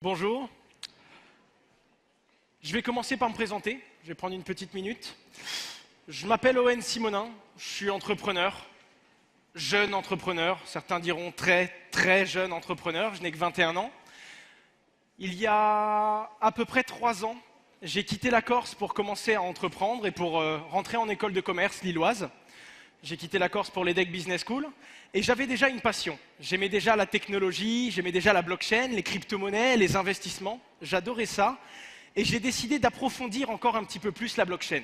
Bonjour. Je vais commencer par me présenter. Je vais prendre une petite minute. Je m'appelle Owen Simonin. Je suis entrepreneur, jeune entrepreneur. Certains diront très jeune entrepreneur. Je n'ai que 21 ans. Il y a à peu près 3 ans, j'ai quitté la Corse pour commencer à entreprendre et pour rentrer en école de commerce lilloise. J'ai quitté la Corse pour l'EDEC Business School et j'avais déjà une passion. J'aimais déjà la technologie, j'aimais déjà la blockchain, les crypto-monnaies, les investissements. J'adorais ça et j'ai décidé d'approfondir encore un petit peu plus la blockchain.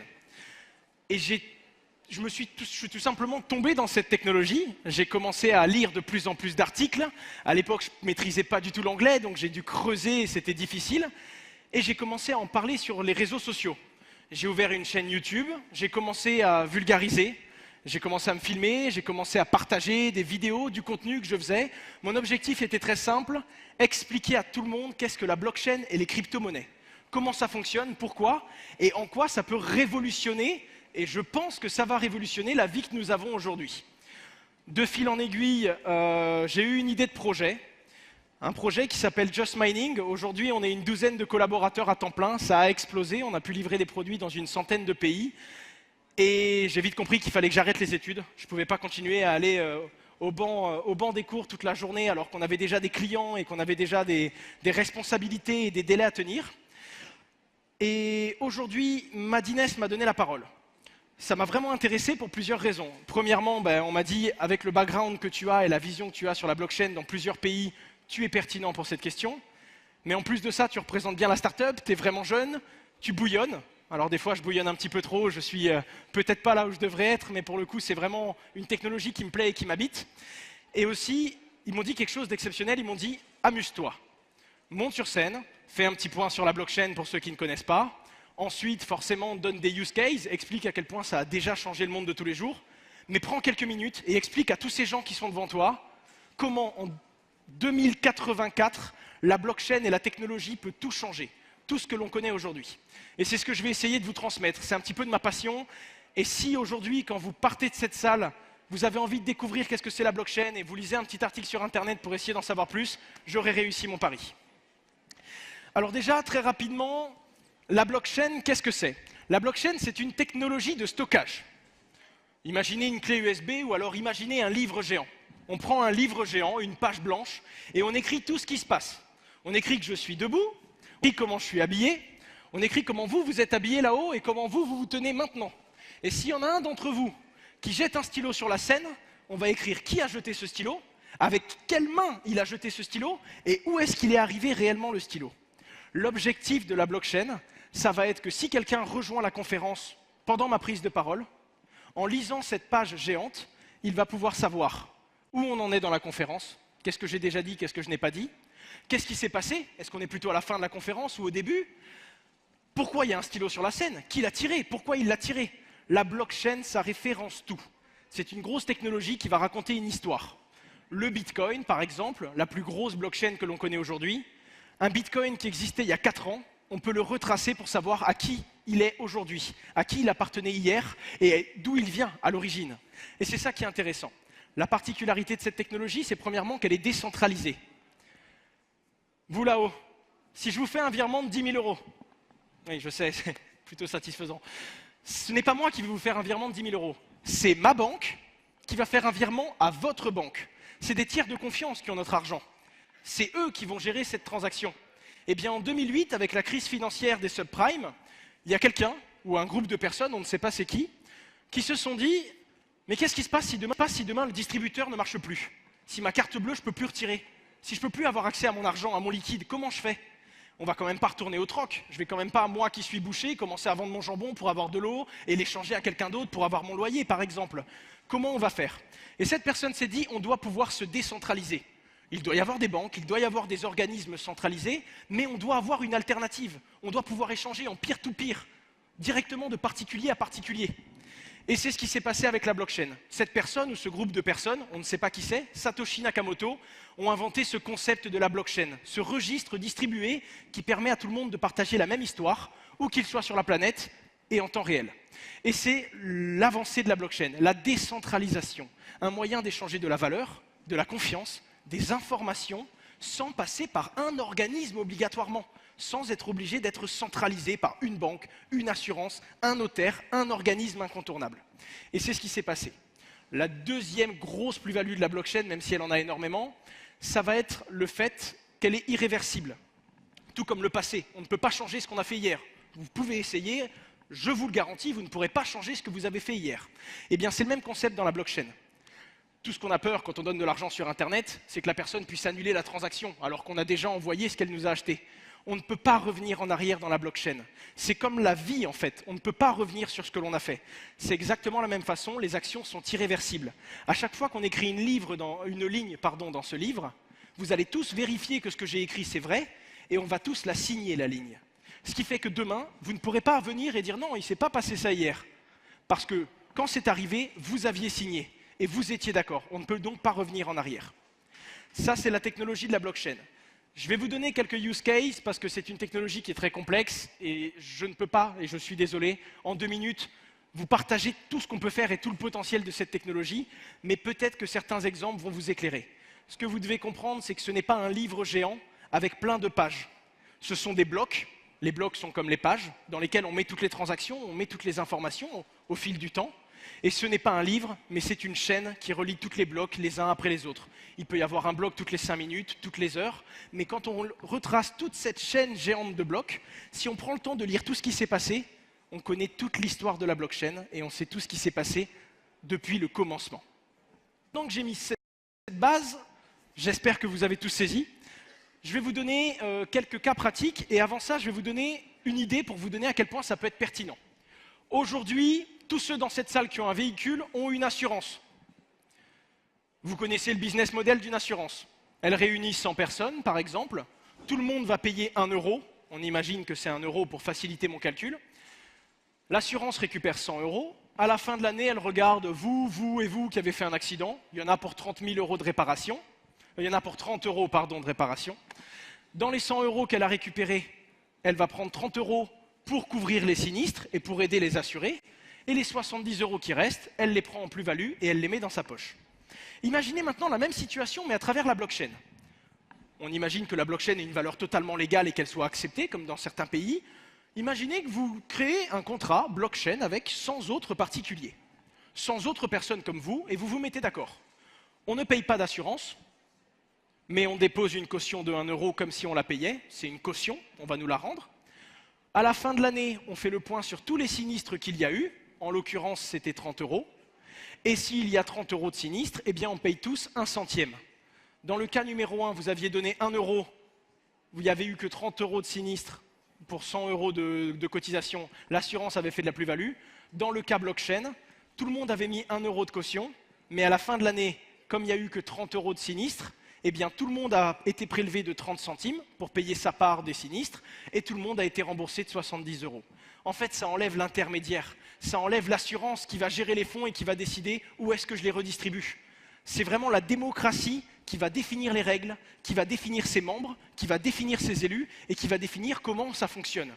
Et je suis tout simplement tombé dans cette technologie. J'ai commencé à lire de plus en plus d'articles. À l'époque, je ne maîtrisais pas du tout l'anglais, donc j'ai dû creuser et c'était difficile. Et j'ai commencé à en parler sur les réseaux sociaux. J'ai ouvert une chaîne YouTube, j'ai commencé à vulgariser. J'ai commencé à me filmer, j'ai commencé à partager des vidéos, du contenu que je faisais. Mon objectif était très simple, expliquer à tout le monde qu'est-ce que la blockchain et les crypto-monnaies. Comment ça fonctionne, pourquoi, et en quoi ça peut révolutionner, et je pense que ça va révolutionner la vie que nous avons aujourd'hui. De fil en aiguille, j'ai eu une idée de projet, un projet qui s'appelle Just Mining. Aujourd'hui, on est une douzaine de collaborateurs à temps plein, ça a explosé, on a pu livrer des produits dans une centaine de pays. Et j'ai vite compris qu'il fallait que j'arrête les études. Je ne pouvais pas continuer à aller au banc des cours toute la journée alors qu'on avait déjà des clients et qu'on avait déjà des responsabilités et des délais à tenir. Et aujourd'hui, Madines m'a donné la parole. Ça m'a vraiment intéressé pour plusieurs raisons. Premièrement, on m'a dit, avec le background que tu as et la vision que tu as sur la blockchain dans plusieurs pays, tu es pertinent pour cette question. Mais en plus de ça, tu représentes bien la start-up, tu es vraiment jeune, tu bouillonnes. Alors des fois, je bouillonne un petit peu trop, je suis peut-être pas là où je devrais être, mais pour le coup, c'est vraiment une technologie qui me plaît et qui m'habite. Et aussi, ils m'ont dit quelque chose d'exceptionnel, ils m'ont dit « amuse-toi, monte sur scène, fais un petit point sur la blockchain pour ceux qui ne connaissent pas. Ensuite, forcément, donne des use cases, explique à quel point ça a déjà changé le monde de tous les jours. Mais prends quelques minutes et explique à tous ces gens qui sont devant toi comment en 2084, la blockchain et la technologie peut tout changer. Tout ce que l'on connaît aujourd'hui. Et c'est ce que je vais essayer de vous transmettre. C'est un petit peu de ma passion. Et si aujourd'hui, quand vous partez de cette salle, vous avez envie de découvrir qu'est-ce que c'est la blockchain et vous lisez un petit article sur Internet pour essayer d'en savoir plus, j'aurai réussi mon pari. Alors déjà, très rapidement, la blockchain, qu'est-ce que c'est? La blockchain, c'est une technologie de stockage. Imaginez une clé USB ou alors imaginez un livre géant. On prend un livre géant, une page blanche, et on écrit tout ce qui se passe. On écrit que je suis debout, on écrit comment je suis habillé, on écrit comment vous êtes habillé là-haut et comment vous vous tenez maintenant. Et s'il y en a un d'entre vous qui jette un stylo sur la scène, on va écrire qui a jeté ce stylo, avec quelle main il a jeté ce stylo et où est-ce qu'il est arrivé réellement le stylo. L'objectif de la blockchain, ça va être que si quelqu'un rejoint la conférence pendant ma prise de parole, en lisant cette page géante, il va pouvoir savoir où on en est dans la conférence, qu'est-ce que j'ai déjà dit, qu'est-ce que je n'ai pas dit, qu'est-ce qui s'est passé, est-ce qu'on est plutôt à la fin de la conférence ou au début. Pourquoi il y a un stylo sur la scène? Qui l'a tiré? Pourquoi il l'a tiré? La blockchain, ça référence tout. C'est une grosse technologie qui va raconter une histoire. Le Bitcoin, par exemple, la plus grosse blockchain que l'on connaît aujourd'hui, un Bitcoin qui existait il y a 4 ans, on peut le retracer pour savoir à qui il est aujourd'hui, à qui il appartenait hier et d'où il vient à l'origine. Et c'est ça qui est intéressant. La particularité de cette technologie, c'est premièrement qu'elle est décentralisée. Vous là-haut, si je vous fais un virement de 10 000 €, oui, je sais, c'est plutôt satisfaisant. Ce n'est pas moi qui vais vous faire un virement de 10 000 €. C'est ma banque qui va faire un virement à votre banque. C'est des tiers de confiance qui ont notre argent. C'est eux qui vont gérer cette transaction. Eh bien, en 2008, avec la crise financière des subprimes, il y a quelqu'un, ou un groupe de personnes, on ne sait pas c'est qui se sont dit « Mais qu'est-ce qui se passe si demain le distributeur ne marche plus? Si ma carte bleue, je ne peux plus retirer? Si je ne peux plus avoir accès à mon argent, à mon liquide, comment je fais ?» On va quand même pas retourner au troc. Je vais quand même pas, moi qui suis boucher, commencer à vendre mon jambon pour avoir de l'eau et l'échanger à quelqu'un d'autre pour avoir mon loyer, par exemple. Comment on va faire? Et cette personne s'est dit, on doit pouvoir se décentraliser. Il doit y avoir des banques, il doit y avoir des organismes centralisés, mais on doit avoir une alternative. On doit pouvoir échanger en peer-to-peer, directement de particulier à particulier. Et c'est ce qui s'est passé avec la blockchain. Cette personne ou ce groupe de personnes, on ne sait pas qui c'est, Satoshi Nakamoto, ont inventé ce concept de la blockchain, ce registre distribué qui permet à tout le monde de partager la même histoire, où qu'il soit sur la planète et en temps réel. Et c'est l'avancée de la blockchain, la décentralisation, un moyen d'échanger de la valeur, de la confiance, des informations sans passer par un organisme obligatoirement, sans être obligé d'être centralisé par une banque, une assurance, un notaire, un organisme incontournable. Et c'est ce qui s'est passé. La deuxième grosse plus-value de la blockchain, même si elle en a énormément, ça va être le fait qu'elle est irréversible. Tout comme le passé, on ne peut pas changer ce qu'on a fait hier. Vous pouvez essayer, je vous le garantis, vous ne pourrez pas changer ce que vous avez fait hier. Eh bien, c'est le même concept dans la blockchain. Tout ce qu'on a peur quand on donne de l'argent sur Internet, c'est que la personne puisse annuler la transaction, alors qu'on a déjà envoyé ce qu'elle nous a acheté. On ne peut pas revenir en arrière dans la blockchain. C'est comme la vie, en fait. On ne peut pas revenir sur ce que l'on a fait. C'est exactement la même façon, les actions sont irréversibles. À chaque fois qu'on écrit une ligne dans ce livre, vous allez tous vérifier que ce que j'ai écrit, c'est vrai, et on va tous la signer, la ligne. Ce qui fait que demain, vous ne pourrez pas venir et dire non, il ne s'est pas passé ça hier. Parce que quand c'est arrivé, vous aviez signé et vous étiez d'accord. On ne peut donc pas revenir en arrière. Ça, c'est la technologie de la blockchain. Je vais vous donner quelques use cases parce que c'est une technologie qui est très complexe et je ne peux pas, et je suis désolé, en 2 minutes, vous partager tout ce qu'on peut faire et tout le potentiel de cette technologie, mais peut-être que certains exemples vont vous éclairer. Ce que vous devez comprendre, c'est que ce n'est pas un livre géant avec plein de pages. Ce sont des blocs. Les blocs sont comme les pages dans lesquelles on met toutes les transactions, on met toutes les informations au fil du temps. Et ce n'est pas un livre, mais c'est une chaîne qui relie tous les blocs les uns après les autres. Il peut y avoir un bloc toutes les 5 minutes, toutes les heures, mais quand on retrace toute cette chaîne géante de blocs, si on prend le temps de lire tout ce qui s'est passé, on connaît toute l'histoire de la blockchain et on sait tout ce qui s'est passé depuis le commencement. Donc j'ai mis cette base, j'espère que vous avez tous saisi. Je vais vous donner quelques cas pratiques et avant ça, je vais vous donner une idée pour vous donner à quel point ça peut être pertinent. Aujourd'hui, tous ceux dans cette salle qui ont un véhicule ont une assurance. Vous connaissez le business model d'une assurance. Elle réunit 100 personnes, par exemple. Tout le monde va payer 1 euro. On imagine que c'est 1 euro pour faciliter mon calcul. L'assurance récupère 100 euros. À la fin de l'année, elle regarde vous et vous qui avez fait un accident. Il y en a pour 30 000 euros de réparation. Il y en a pour 30 euros, pardon, de réparation. Dans les 100 euros qu'elle a récupérés, elle va prendre 30 euros pour couvrir les sinistres et pour aider les assurés. Et les 70 euros qui restent, elle les prend en plus-value et elle les met dans sa poche. Imaginez maintenant la même situation, mais à travers la blockchain. On imagine que la blockchain ait une valeur totalement légale et qu'elle soit acceptée, comme dans certains pays. Imaginez que vous créez un contrat blockchain avec 100 autres particuliers, 100 autres personnes comme vous, et vous vous mettez d'accord. On ne paye pas d'assurance, mais on dépose une caution de 1 euro comme si on la payait. C'est une caution, on va nous la rendre. À la fin de l'année, on fait le point sur tous les sinistres qu'il y a eu. En l'occurrence, c'était 30 euros. Et s'il y a 30 euros de sinistre, eh bien, on paye tous 1 centième. Dans le cas numéro 1, vous aviez donné 1 euro. Vous n'y avez eu que 30 euros de sinistre pour 100 euros de cotisation. L'assurance avait fait de la plus-value. Dans le cas blockchain, tout le monde avait mis 1 euro de caution. Mais à la fin de l'année, comme il n'y a eu que 30 euros de sinistre, eh bien, tout le monde a été prélevé de 30 centimes pour payer sa part des sinistres et tout le monde a été remboursé de 70 euros. En fait, ça enlève l'intermédiaire, ça enlève l'assurance qui va gérer les fonds et qui va décider où est-ce que je les redistribue. C'est vraiment la démocratie qui va définir les règles, qui va définir ses membres, qui va définir ses élus et qui va définir comment ça fonctionne.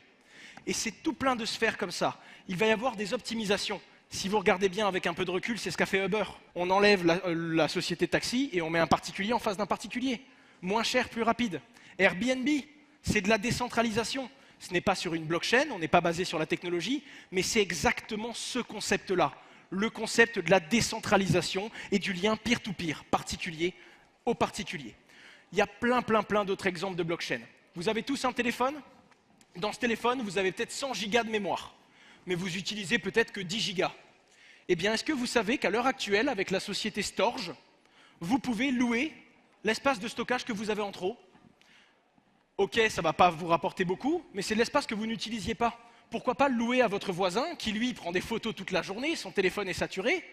Et c'est tout plein de sphères comme ça. Il va y avoir des optimisations. Si vous regardez bien avec un peu de recul, c'est ce qu'a fait Uber. On enlève la société de taxi et on met un particulier en face d'un particulier. Moins cher, plus rapide. Airbnb, c'est de la décentralisation. Ce n'est pas sur une blockchain, on n'est pas basé sur la technologie, mais c'est exactement ce concept-là. Le concept de la décentralisation et du lien peer-to-peer, particulier au particulier. Il y a plein d'autres exemples de blockchain. Vous avez tous un téléphone? Dans ce téléphone, vous avez peut-être 100 gigas de mémoire. Mais vous utilisez peut-être que 10 gigas. Eh bien, est-ce que vous savez qu'à l'heure actuelle, avec la société Storj, vous pouvez louer l'espace de stockage que vous avez en trop? Ok, ça ne va pas vous rapporter beaucoup, mais c'est de l'espace que vous n'utilisiez pas. Pourquoi pas le louer à votre voisin, qui lui prend des photos toute la journée, son téléphone est saturé.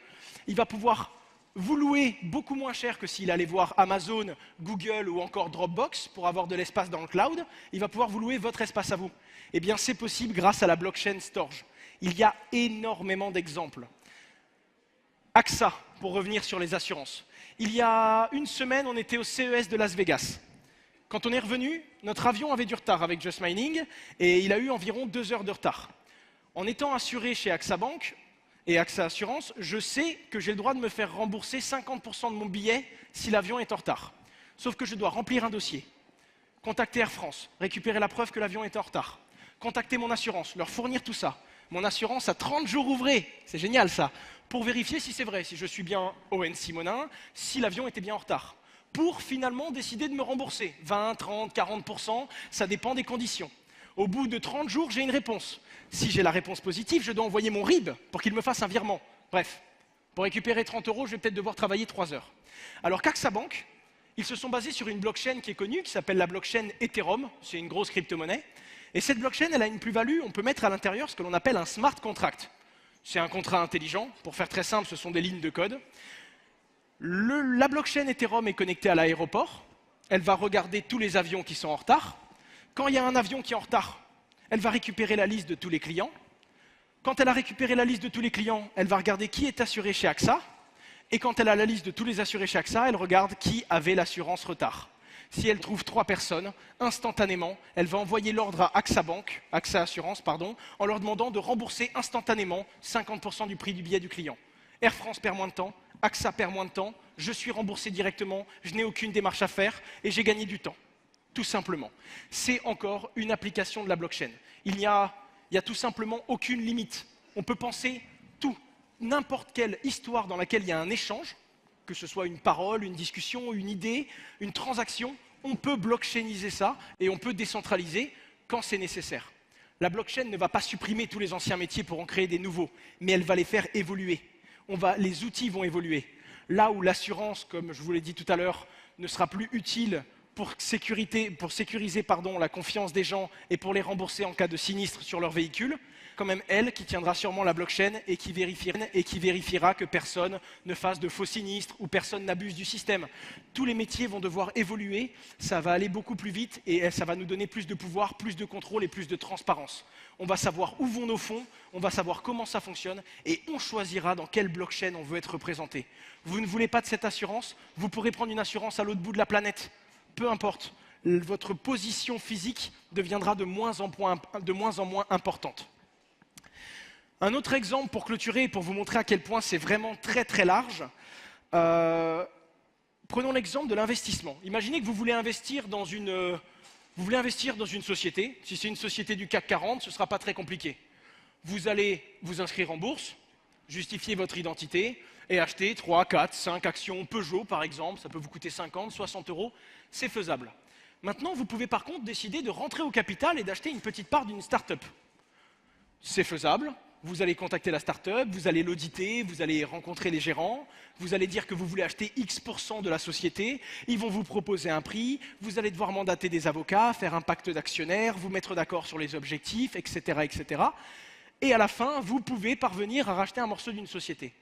Il va pouvoir vous louer beaucoup moins cher que s'il allait voir Amazon, Google ou encore Dropbox pour avoir de l'espace dans le cloud. Il va pouvoir vous louer votre espace à vous. Eh bien, c'est possible grâce à la blockchain Storj. Il y a énormément d'exemples. AXA, pour revenir sur les assurances. Il y a une semaine, on était au CES de Las Vegas. Quand on est revenu, notre avion avait du retard avec Just Mining et il a eu environ 2 heures de retard. En étant assuré chez AXA Bank et AXA Assurance, je sais que j'ai le droit de me faire rembourser 50% de mon billet si l'avion est en retard. Sauf que je dois remplir un dossier, contacter Air France, récupérer la preuve que l'avion était en retard, contacter mon assurance, leur fournir tout ça. Mon assurance a 30 jours ouvrés, c'est génial ça, pour vérifier si c'est vrai, si je suis bien Owen Simonin, si l'avion était bien en retard. Pour finalement décider de me rembourser, 20, 30, 40%, ça dépend des conditions. Au bout de 30 jours, j'ai une réponse. Si j'ai la réponse positive, je dois envoyer mon RIB pour qu'il me fasse un virement. Bref, pour récupérer 30 €, je vais peut-être devoir travailler 3 heures. Alors qu'AXA Bank, ils se sont basés sur une blockchain qui est connue, qui s'appelle la blockchain Ethereum, c'est une grosse crypto-monnaie. Et cette blockchain, elle a une plus-value, on peut mettre à l'intérieur ce que l'on appelle un smart contract. C'est un contrat intelligent, pour faire très simple, ce sont des lignes de code. La blockchain Ethereum est connectée à l'aéroport, elle va regarder tous les avions qui sont en retard. Quand il y a un avion qui est en retard, elle va récupérer la liste de tous les clients. Quand elle a récupéré la liste de tous les clients, elle va regarder qui est assuré chez AXA. Et quand elle a la liste de tous les assurés chez AXA, elle regarde qui avait l'assurance retard. Si elle trouve 3 personnes, instantanément, elle va envoyer l'ordre à AXA Bank, AXA Assurance, pardon, en leur demandant de rembourser instantanément 50% du prix du billet du client. Air France perd moins de temps, AXA perd moins de temps, je suis remboursé directement, je n'ai aucune démarche à faire et j'ai gagné du temps. Tout simplement. C'est encore une application de la blockchain. Il n'y a tout simplement aucune limite. On peut penser tout, n'importe quelle histoire dans laquelle il y a un échange, que ce soit une parole, une discussion, une idée, une transaction, on peut blockchainiser ça et on peut décentraliser quand c'est nécessaire. La blockchain ne va pas supprimer tous les anciens métiers pour en créer des nouveaux, mais elle va les faire évoluer. Les outils vont évoluer. Là où l'assurance, comme je vous l'ai dit tout à l'heure, ne sera plus utile pour sécuriser la confiance des gens et pour les rembourser en cas de sinistre sur leur véhicule, quand même elle qui tiendra sûrement la blockchain et qui vérifiera que personne ne fasse de faux sinistres ou personne n'abuse du système. Tous les métiers vont devoir évoluer, ça va aller beaucoup plus vite et ça va nous donner plus de pouvoir, plus de contrôle et plus de transparence. On va savoir où vont nos fonds, on va savoir comment ça fonctionne et on choisira dans quelle blockchain on veut être représenté. Vous ne voulez pas de cette assurance, vous pourrez prendre une assurance à l'autre bout de la planète. Peu importe, votre position physique deviendra de moins en moins importante. Un autre exemple pour clôturer et pour vous montrer à quel point c'est vraiment très très large, prenons l'exemple de l'investissement. Imaginez que vous voulez investir dans une société. Si c'est une société du CAC 40, ce ne sera pas très compliqué. Vous allez vous inscrire en bourse, justifier votre identité et acheter 3, 4, 5 actions Peugeot par exemple, ça peut vous coûter 50, 60 €, c'est faisable. Maintenant, vous pouvez par contre décider de rentrer au capital et d'acheter une petite part d'une start-up. C'est faisable. Vous allez contacter la start-up, vous allez l'auditer, vous allez rencontrer les gérants, vous allez dire que vous voulez acheter X% de la société, ils vont vous proposer un prix, vous allez devoir mandater des avocats, faire un pacte d'actionnaires, vous mettre d'accord sur les objectifs, etc., etc. Et à la fin, vous pouvez parvenir à racheter un morceau d'une société.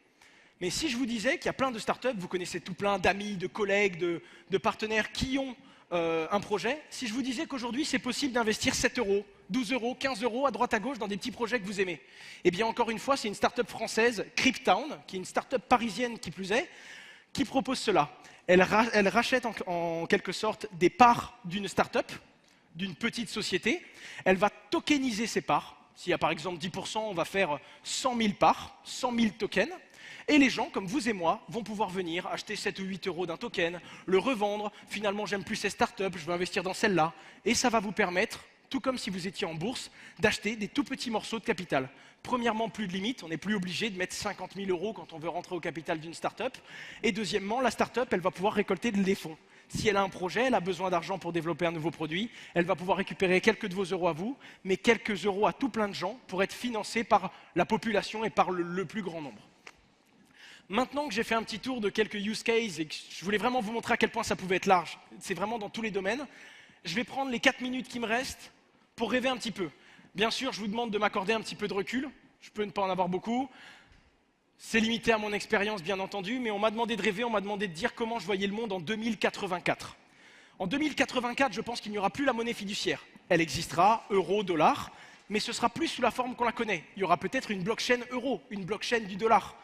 Mais si je vous disais qu'il y a plein de start-up, vous connaissez tout plein d'amis, de collègues, de partenaires qui ont un projet, si je vous disais qu'aujourd'hui c'est possible d'investir 7 €, 12 €, 15 € à droite à gauche dans des petits projets que vous aimez, eh bien encore une fois c'est une start-up française, Cryptown, qui est une start-up parisienne qui plus est, qui propose cela. Elle rachète en quelque sorte des parts d'une start-up, d'une petite société, elle va tokeniser ses parts. S'il y a par exemple 10%, on va faire 100 000 parts, 100 000 tokens. Et les gens, comme vous et moi, vont pouvoir venir acheter 7 ou 8 € d'un token, le revendre, finalement j'aime plus ces startups, je veux investir dans celle-là. Et ça va vous permettre, tout comme si vous étiez en bourse, d'acheter des tout petits morceaux de capital. Premièrement, plus de limite, on n'est plus obligé de mettre 50 000 € quand on veut rentrer au capital d'une startup. Et deuxièmement, la startup, elle va pouvoir récolter des fonds. Si elle a un projet, elle a besoin d'argent pour développer un nouveau produit, elle va pouvoir récupérer quelques de vos euros à vous, mais quelques euros à tout plein de gens pour être financés par la population et par le plus grand nombre. Maintenant que j'ai fait un petit tour de quelques use cases et que je voulais vraiment vous montrer à quel point ça pouvait être large, c'est vraiment dans tous les domaines, je vais prendre les 4 minutes qui me restent pour rêver un petit peu. Bien sûr, je vous demande de m'accorder un petit peu de recul, je peux ne pas en avoir beaucoup, c'est limité à mon expérience bien entendu, mais on m'a demandé de rêver, on m'a demandé de dire comment je voyais le monde en 2084. En 2084, je pense qu'il n'y aura plus la monnaie fiduciaire. Elle existera, euro, dollar, mais ce sera plus sous la forme qu'on la connaît. Il y aura peut-être une blockchain euro, une blockchain du dollar.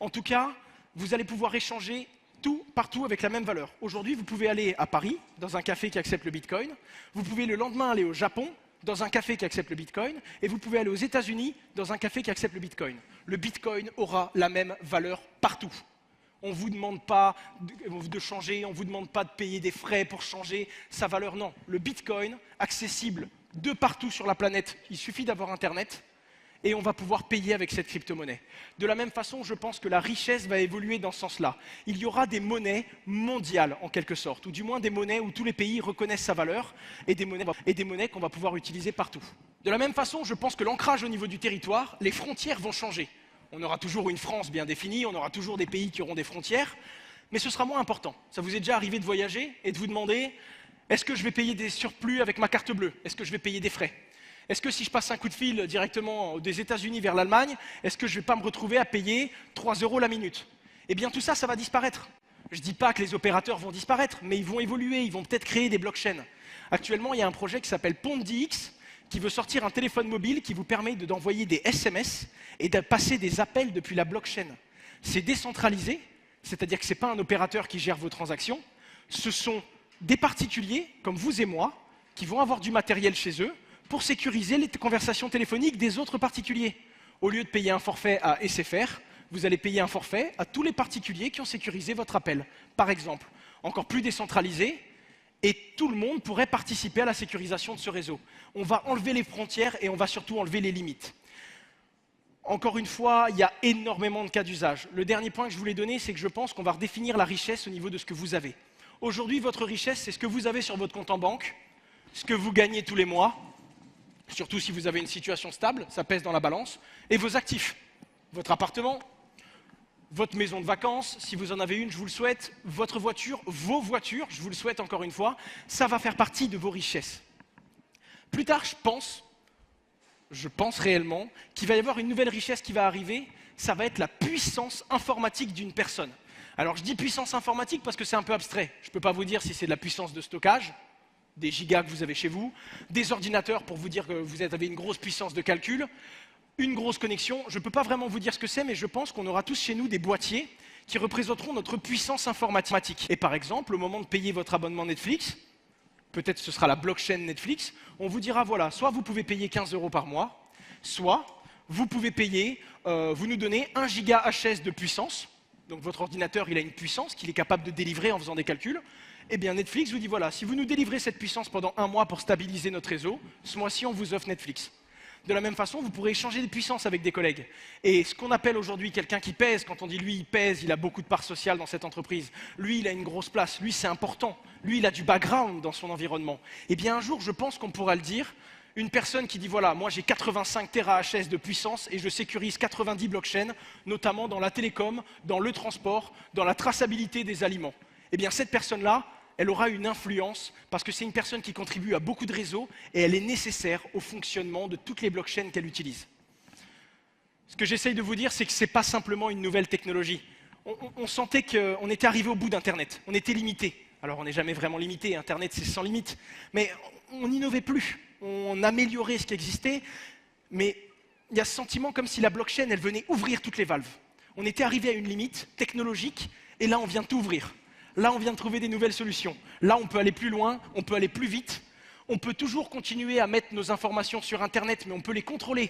En tout cas, vous allez pouvoir échanger tout partout avec la même valeur. Aujourd'hui, vous pouvez aller à Paris, dans un café qui accepte le Bitcoin. Vous pouvez le lendemain aller au Japon, dans un café qui accepte le Bitcoin. Et vous pouvez aller aux États-Unis, dans un café qui accepte le Bitcoin. Le Bitcoin aura la même valeur partout. On ne vous demande pas de changer, on ne vous demande pas de payer des frais pour changer sa valeur. Non, le Bitcoin, accessible de partout sur la planète, il suffit d'avoir Internet, et on va pouvoir payer avec cette crypto-monnaie. De la même façon, je pense que la richesse va évoluer dans ce sens-là. Il y aura des monnaies mondiales, en quelque sorte, ou du moins des monnaies où tous les pays reconnaissent sa valeur, et des monnaies qu'on va pouvoir utiliser partout. De la même façon, je pense que l'ancrage au niveau du territoire, les frontières vont changer. On aura toujours une France bien définie, on aura toujours des pays qui auront des frontières, mais ce sera moins important. Ça vous est déjà arrivé de voyager et de vous demander, est-ce que je vais payer des surplus avec ma carte bleue? Est-ce que je vais payer des frais? Est-ce que si je passe un coup de fil directement des États-Unis vers l'Allemagne, est-ce que je ne vais pas me retrouver à payer 3 € la minute? Eh bien tout ça, ça va disparaître. Je ne dis pas que les opérateurs vont disparaître, mais ils vont évoluer, ils vont peut-être créer des blockchains. Actuellement, il y a un projet qui s'appelle PondDX, qui veut sortir un téléphone mobile qui vous permet d'envoyer des SMS et de passer des appels depuis la blockchain. C'est décentralisé, c'est-à-dire que ce n'est pas un opérateur qui gère vos transactions, ce sont des particuliers, comme vous et moi, qui vont avoir du matériel chez eux, pour sécuriser les conversations téléphoniques des autres particuliers. Au lieu de payer un forfait à SFR, vous allez payer un forfait à tous les particuliers qui ont sécurisé votre appel, par exemple. Encore plus décentralisé, et tout le monde pourrait participer à la sécurisation de ce réseau. On va enlever les frontières et on va surtout enlever les limites. Encore une fois, il y a énormément de cas d'usage. Le dernier point que je voulais donner, c'est que je pense qu'on va redéfinir la richesse au niveau de ce que vous avez. Aujourd'hui, votre richesse, c'est ce que vous avez sur votre compte en banque, ce que vous gagnez tous les mois, surtout si vous avez une situation stable, ça pèse dans la balance, et vos actifs, votre appartement, votre maison de vacances, si vous en avez une, je vous le souhaite, votre voiture, vos voitures, je vous le souhaite encore une fois, ça va faire partie de vos richesses. Plus tard, je pense réellement qu'il va y avoir une nouvelle richesse qui va arriver, ça va être la puissance informatique d'une personne. Alors je dis puissance informatique parce que c'est un peu abstrait, je ne peux pas vous dire si c'est de la puissance de stockage, des gigas que vous avez chez vous, des ordinateurs pour vous dire que vous avez une grosse puissance de calcul, une grosse connexion. Je ne peux pas vraiment vous dire ce que c'est, mais je pense qu'on aura tous chez nous des boîtiers qui représenteront notre puissance informatique. Et par exemple, au moment de payer votre abonnement Netflix, peut-être ce sera la blockchain Netflix, on vous dira voilà, soit vous pouvez payer 15 € par mois, soit vous pouvez payer, vous nous donnez 1 giga HS de puissance, donc votre ordinateur il a une puissance qu'il est capable de délivrer en faisant des calculs. Eh bien Netflix vous dit voilà, si vous nous délivrez cette puissance pendant 1 mois pour stabiliser notre réseau, ce mois-ci on vous offre Netflix. De la même façon, vous pourrez échanger des puissances avec des collègues. Et ce qu'on appelle aujourd'hui quelqu'un qui pèse, quand on dit lui il pèse, il a beaucoup de parts sociales dans cette entreprise, lui il a une grosse place, lui c'est important, lui il a du background dans son environnement. Eh bien un jour je pense qu'on pourra le dire, une personne qui dit voilà, moi j'ai 85 THz de puissance et je sécurise 90 blockchains, notamment dans la télécom, dans le transport, dans la traçabilité des aliments. Eh bien cette personne-là, elle aura une influence parce que c'est une personne qui contribue à beaucoup de réseaux et elle est nécessaire au fonctionnement de toutes les blockchains qu'elle utilise. Ce que j'essaye de vous dire, c'est que ce n'est pas simplement une nouvelle technologie. On sentait qu'on était arrivé au bout d'Internet, on était limité. Alors on n'est jamais vraiment limité, Internet c'est sans limite, mais on n'innovait plus, on améliorait ce qui existait, mais il y a ce sentiment comme si la blockchain, elle venait ouvrir toutes les valves. On était arrivé à une limite technologique et là on vient tout ouvrir. Là, on vient de trouver des nouvelles solutions. Là, on peut aller plus loin, on peut aller plus vite. On peut toujours continuer à mettre nos informations sur Internet, mais on peut les contrôler.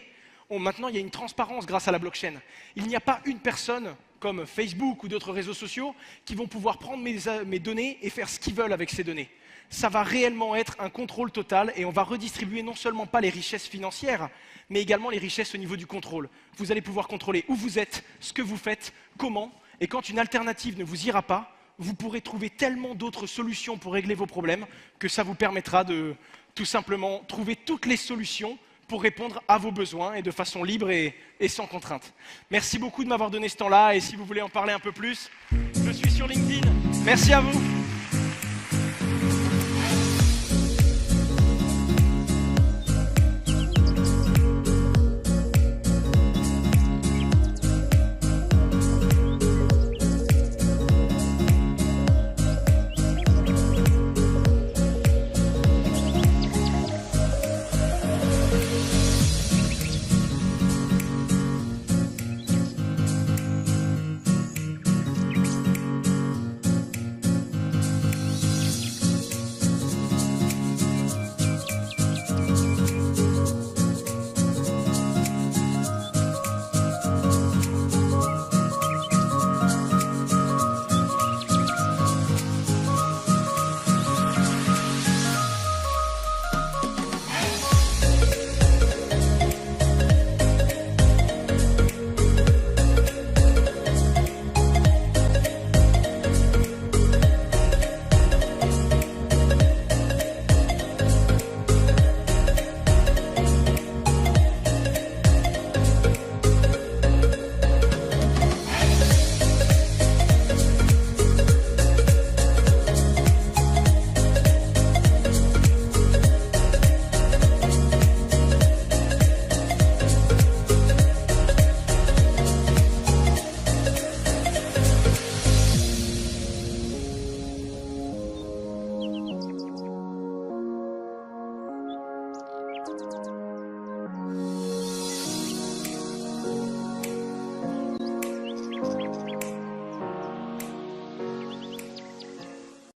Maintenant, il y a une transparence grâce à la blockchain. Il n'y a pas une personne, comme Facebook ou d'autres réseaux sociaux, qui vont pouvoir prendre mes données et faire ce qu'ils veulent avec ces données. Ça va réellement être un contrôle total et on va redistribuer non seulement pas les richesses financières, mais également les richesses au niveau du contrôle. Vous allez pouvoir contrôler où vous êtes, ce que vous faites, comment, et quand une alternative ne vous ira pas, vous pourrez trouver tellement d'autres solutions pour régler vos problèmes que ça vous permettra de tout simplement trouver toutes les solutions pour répondre à vos besoins et de façon libre et sans contrainte. Merci beaucoup de m'avoir donné ce temps-là et si vous voulez en parler un peu plus, je suis sur LinkedIn. Merci à vous.